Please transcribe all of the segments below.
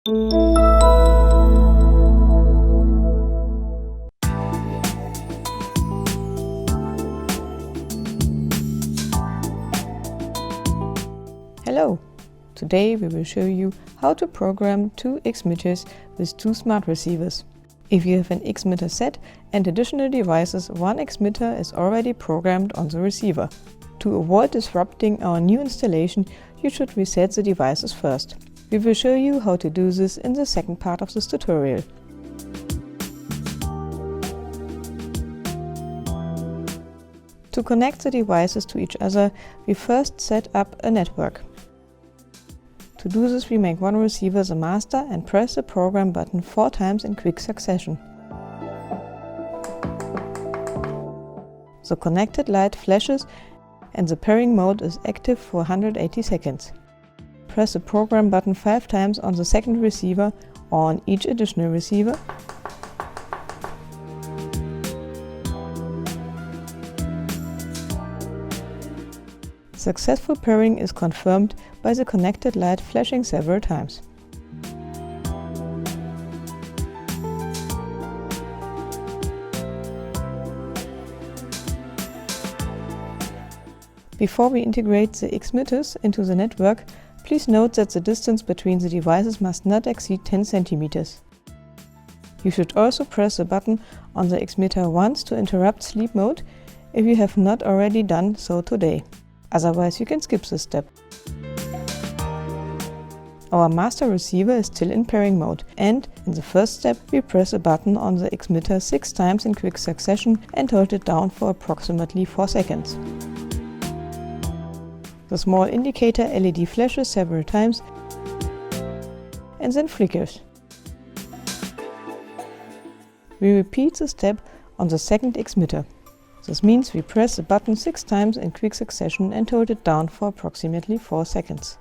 Hello! Today we will show you how to program two X-Mitters with two smart receivers. If you have an X-Mitter set and additional devices, one X-Mitter is already programmed on the receiver. To avoid disrupting our new installation, you should reset the devices first. We will show you how to do this in the second part of this tutorial. To connect the devices to each other, we first set up a network. To do this, we make one receiver the master and press the program button 4 times in quick succession. The connected light flashes and the pairing mode is active for 180 seconds. Press the program button 5 times on the second receiver or on each additional receiver. Successful pairing is confirmed by the connected light flashing several times. Before we integrate the X-Mitters into the network, please note that the distance between the devices must not exceed 10 cm. You should also press the button on the X-Mitter once to interrupt sleep mode if you have not already done so today. Otherwise, you can skip this step. Our master receiver is still in pairing mode, and in the first step we press a button on the X-Mitter 6 times in quick succession and hold it down for approximately 4 seconds. The small indicator LED flashes several times and then flickers. We repeat the step on the second X-Mitter. This means we press the button 6 times in quick succession and hold it down for approximately 4 seconds.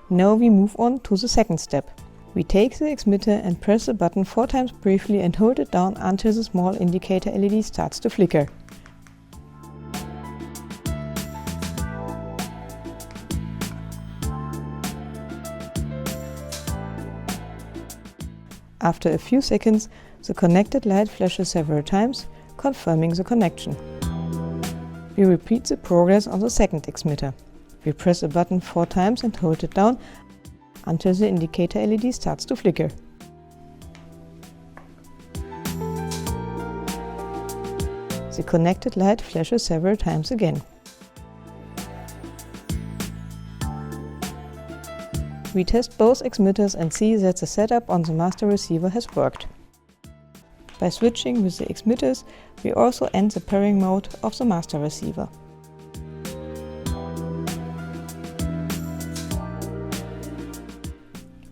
Now we move on to the second step. We take the X-Mitter and press the button 4 times briefly and hold it down until the small indicator LED starts to flicker. After a few seconds, the connected light flashes several times, confirming the connection. We repeat the progress on the second X-Mitter. We press a button 4 times and hold it down until the indicator LED starts to flicker. The connected light flashes several times again. We test both X-Mitters and see that the setup on the master receiver has worked. By switching with the X-Mitters, we also end the pairing mode of the master receiver.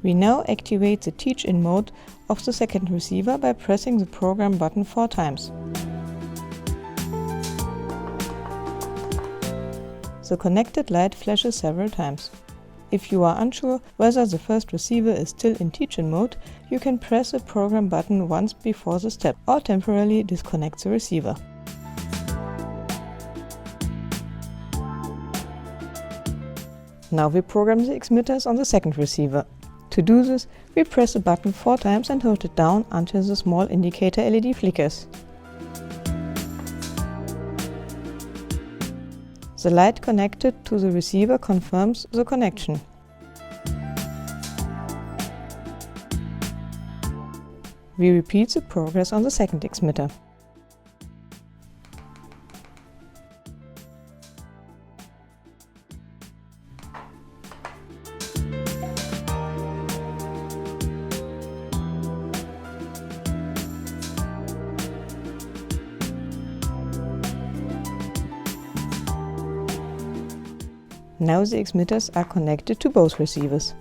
We now activate the teach-in mode of the second receiver by pressing the program button 4 times. The connected light flashes several times. If you are unsure whether the first receiver is still in teach-in mode, you can press the program button once before the step or temporarily disconnect the receiver. Now we program the X-Mitters on the second receiver. To do this, we press the button 4 times and hold it down until the small indicator LED flickers. The light connected to the receiver confirms the connection. We repeat the progress on the second X-Mitter. Now the X-Mitters are connected to both receivers.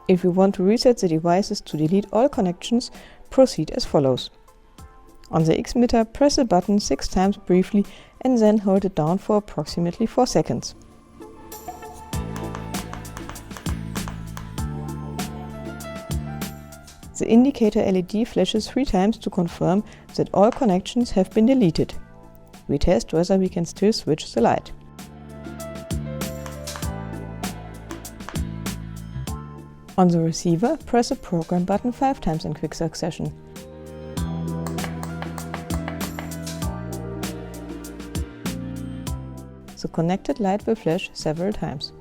If you want to reset the devices to delete all connections, proceed as follows. On the X-Mitter, press the button 6 times briefly and then hold it down for approximately 4 seconds. The indicator LED flashes 3 times to confirm that all connections have been deleted. We test whether we can still switch the light. On the receiver, press the program button 5 times in quick succession. The connected light will flash several times.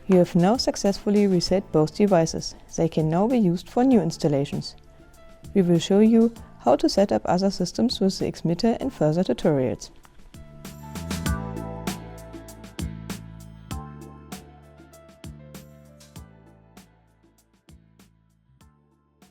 You have now successfully reset both devices. They can now be used for new installations. We will show you how to set up other systems with the X-Mitter in further tutorials.